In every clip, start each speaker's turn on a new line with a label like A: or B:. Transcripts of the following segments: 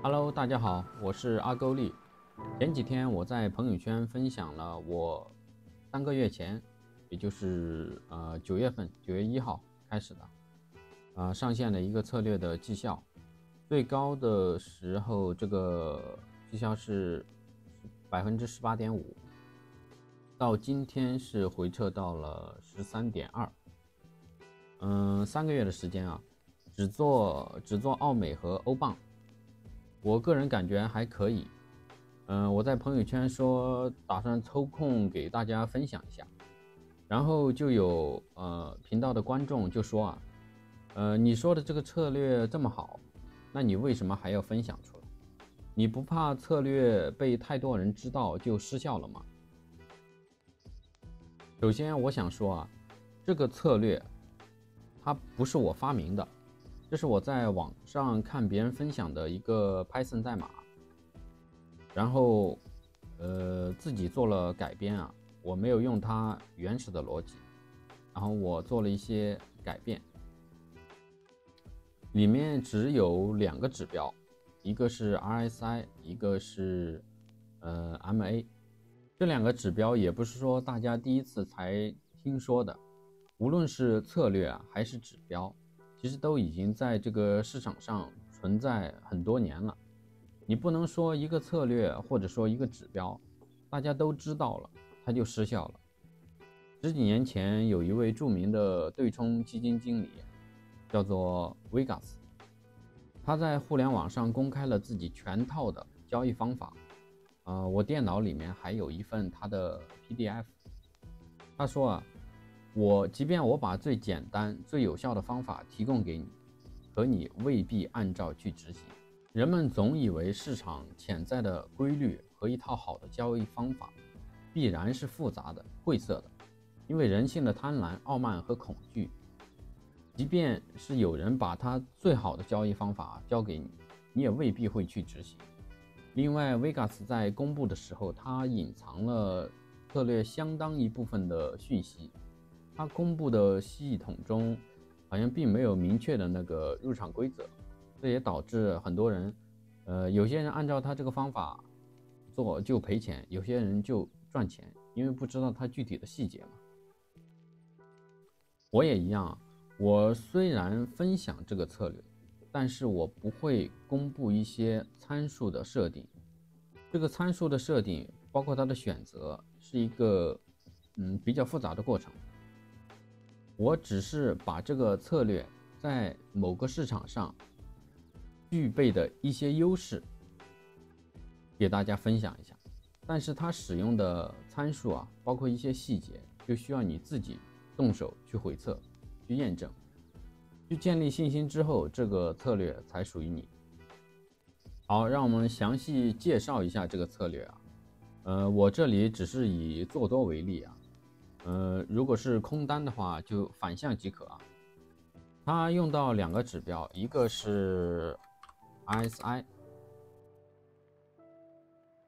A: Hello，大家好，我是阿勾力。前几天我在朋友圈分享了我3个月前，也就是9月份9月1号开始的上线了一个策略的绩效，最高的时候这个绩效是18.5%，到今天是回撤到了13.2%。3个月的时间啊，只做澳美和欧镑。我个人感觉还可以，我在朋友圈说打算抽空给大家分享一下，然后就有频道的观众就说你说的这个策略这么好，那你为什么还要分享出来？你不怕策略被太多人知道就失效了吗？首先我想说这个策略它不是我发明的，这是我在网上看别人分享的一个 Python 代码，然后自己做了改编我没有用它原始的逻辑，然后我做了一些改变，里面只有2个指标，一个是 RSI， 一个是MA。 这2个指标也不是说大家第一次才听说的，无论是策略还是指标，其实都已经在这个市场上存在很多年了。你不能说一个策略或者说一个指标大家都知道了它就失效了。10几年前有一位著名的对冲基金经理叫做 Vegas， 他在互联网上公开了自己全套的交易方法，我电脑里面还有一份他的 PDF。 他说即便我把最简单最有效的方法提供给你，可你未必按照去执行。人们总以为市场潜在的规律和一套好的交易方法必然是复杂的晦涩的，因为人性的贪婪傲慢和恐惧，即便是有人把他最好的交易方法交给你，你也未必会去执行。另外 Vegas 在公布的时候，他隐藏了策略相当一部分的讯息，他公布的系统中好像并没有明确的那个入场规则，这也导致很多人有些人按照他这个方法做就赔钱，有些人就赚钱，因为不知道他具体的细节嘛。我也一样，我虽然分享这个策略，但是我不会公布一些参数的设定。这个参数的设定包括它的选择是一个比较复杂的过程。我只是把这个策略在某个市场上具备的一些优势给大家分享一下，但是它使用的参数包括一些细节，就需要你自己动手去回测、去验证、去建立信心之后，这个策略才属于你。好，让我们详细介绍一下这个策略我这里只是以做多为例如果是空单的话，就反向即可它用到2个指标，一个是 RSI，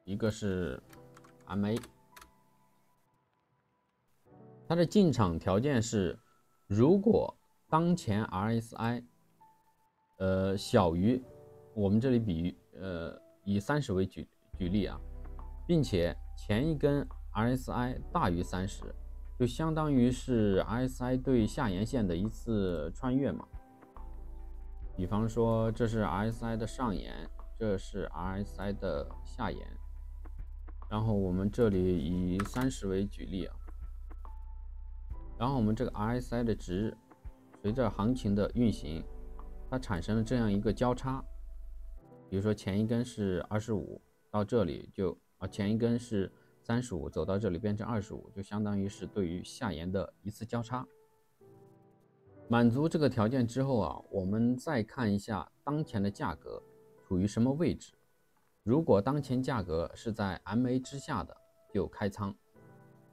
A: 一个是 MA。 它的进场条件是，如果当前 RSI 小于，我们这里以30为举例并且前一根 RSI 大于30，就相当于是 RSI 对下沿线的一次穿越嘛。比方说这是 RSI 的上沿，这是 RSI 的下沿，然后我们这里以30为举例然后我们这个 RSI 的值随着行情的运行，它产生了这样一个交叉，比如说前一根是25，到这里就前一根是35，走到这里变成25，就相当于是对于下沿的一次交叉。满足这个条件之后我们再看一下当前的价格处于什么位置。如果当前价格是在 MA 之下的，就开仓，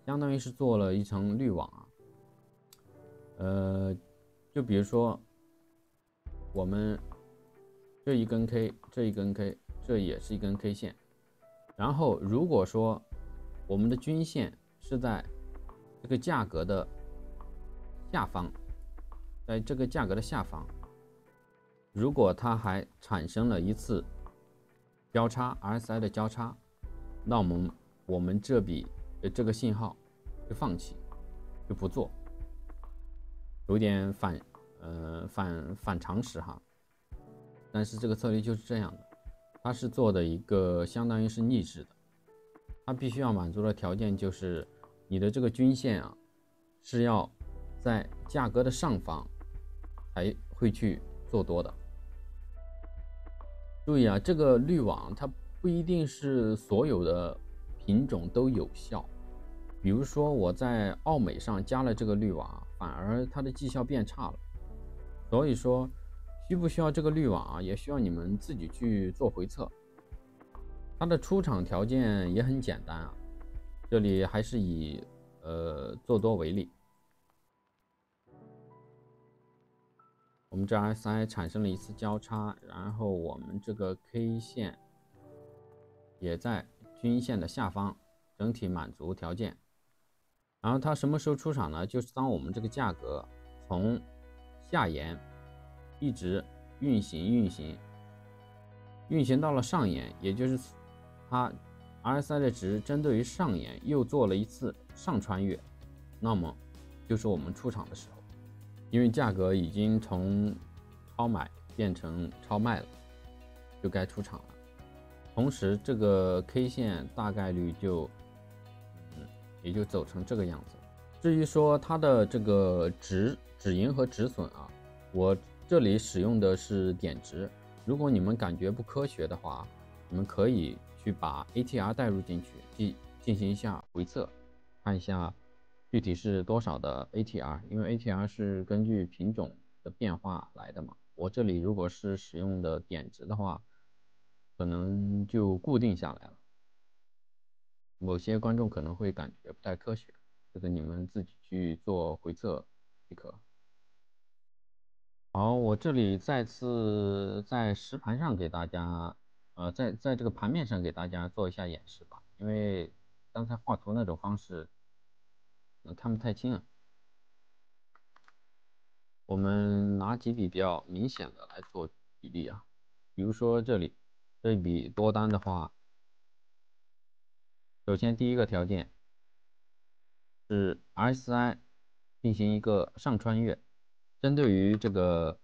A: 相当于是做了一层滤网就比如说我们这一根 K， 这一根 K， 这也是一根 K 线。然后如果说我们的均线是在这个价格的下方，如果它还产生了一次交叉 RSI 的交叉，那我们这个信号就放弃，就不做，有点反常识哈。但是这个策略就是这样的，它是做的一个相当于是逆势的，它必须要满足的条件就是你的这个均线啊是要在价格的上方才会去做多的。注意啊，这个滤网它不一定是所有的品种都有效，比如说我在澳美上加了这个滤网，反而它的绩效变差了。所以说需不需要这个滤网啊，也需要你们自己去做回测。它的出场条件也很简单啊，这里还是以做多为例。我们这 RSI 产生了一次交叉，然后我们这个 K 线也在均线的下方，整体满足条件。然后它什么时候出场呢？就是当我们这个价格从下沿一直运行到了上沿，也就是它 RSI 的值针对于上沿又做了一次上穿越，那么就是我们出场的时候。因为价格已经从超买变成超卖了，就该出场了。同时这个 K 线大概率也就走成这个样子。至于说它的这个止盈和止损啊，我这里使用的是点值。如果你们感觉不科学的话，你们可以去把 ATR 带入进去，进行一下回测，看一下具体是多少的 ATR， 因为 ATR 是根据品种的变化来的嘛。我这里如果是使用的点值的话，可能就固定下来了。某些观众可能会感觉不太科学，这个你们自己去做回测即可。好，我这里再次在实盘上给大家，在这个盘面上给大家做一下演示吧，因为刚才画图那种方式看不太清啊。我们拿几笔比较明显的来做比例啊，比如说这里这一笔多单的话，首先第一个条件是 RSI 进行一个上穿越，针对于这个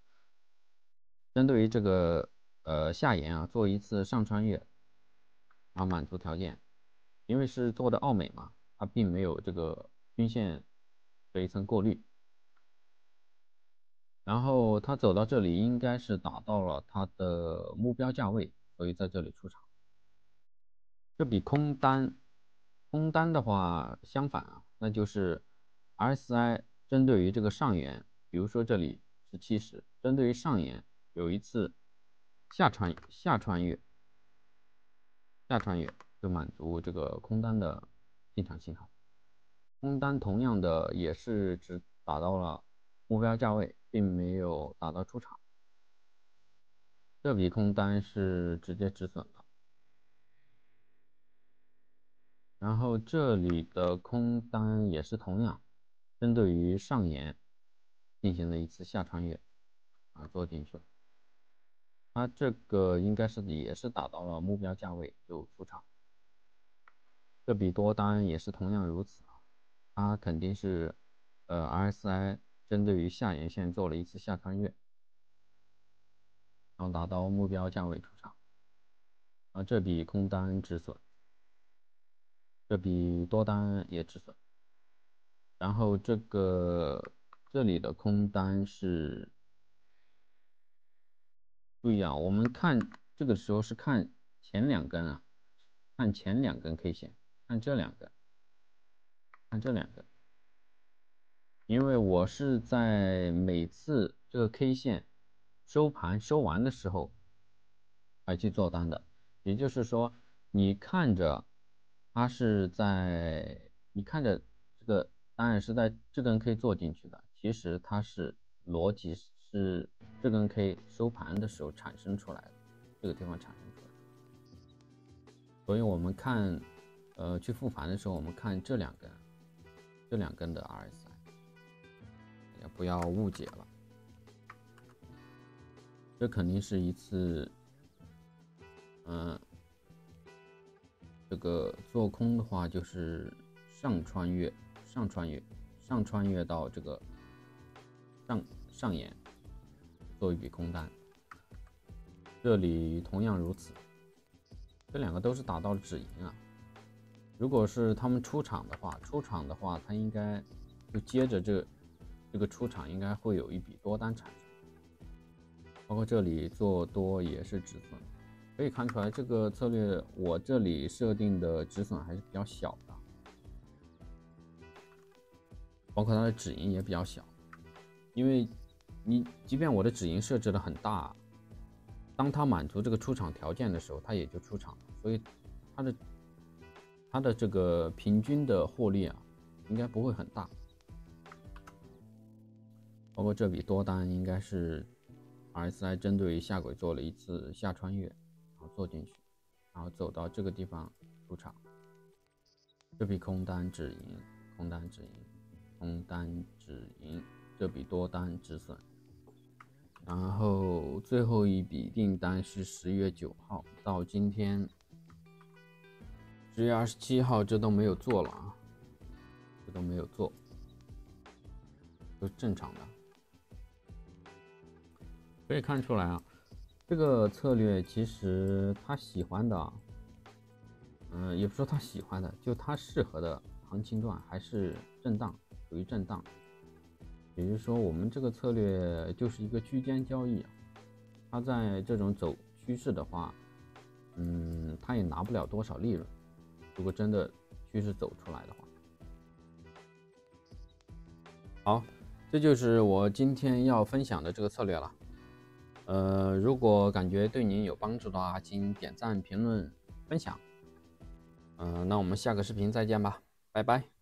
A: 下沿啊做一次上穿越，然后满足条件，因为是做的澳美嘛，它并没有这个均线的一层过滤。然后它走到这里应该是达到了它的目标价位，所以在这里出场。这笔空单的话相反啊，那就是 RSI 针对于这个上沿，比如说这里是70，针对于上沿有一次下穿越就满足这个空单的进场信号。空单同样的也是只达到了目标价位，并没有达到出场。这笔空单是直接止损了。然后这里的空单也是同样针对于上沿进行了一次下穿越啊，做进去了。它这个应该是也是达到了目标价位就出场。这笔多单也是同样如此啊，它肯定是RSI 针对于下沿线做了一次下穿越，然后达到目标价位出场。啊，这笔空单止损，这笔多单也止损。然后这里的空单是，注意啊，我们看这个时候是看前两根啊，看前两根 K 线，看这两根，看这两根，因为我是在每次这个 K 线收盘收完的时候来去做单的，也就是说，你看着它是在，你看着这个当然是在这根 K 做进去的，其实它是逻辑是这根 K 收盘的时候产生出来的，这个地方产生出来的，所以我们看，去复盘的时候，我们看这两根的 RSI， 也不要误解了，这肯定是一次，这个做空的话就是上穿越到这个上沿做一笔空单，这里同样如此，这两个都是打到了止盈啊。如果是他们出场的话，它应该就接着这个出场应该会有一笔多单产生，包括这里做多也是止损，可以看出来这个策略我这里设定的止损还是比较小的，包括它的止盈也比较小，因为你即便我的止盈设置的很大，当它满足这个出场条件的时候，它也就出场了，所以它的这个平均的获利啊，应该不会很大。包括这笔多单应该是 RSI 针对下轨做了一次下穿越，然后做进去，然后走到这个地方出场。这笔空单止盈，这笔多单止损。然后最后一笔订单是10月9号到今天10月27号，这都没有做了啊，这都没有做，都正常的。可以看出来啊，这个策略其实他喜欢的，也不是说他喜欢的，就他适合的行情段还是震荡，属于震荡。也就是说，我们这个策略就是一个区间交易啊，它在这种走趋势的话，它也拿不了多少利润。如果真的趋势走出来的话，好，这就是我今天要分享的这个策略了。如果感觉对您有帮助的话，请点赞、评论、分享。那我们下个视频再见吧，拜拜。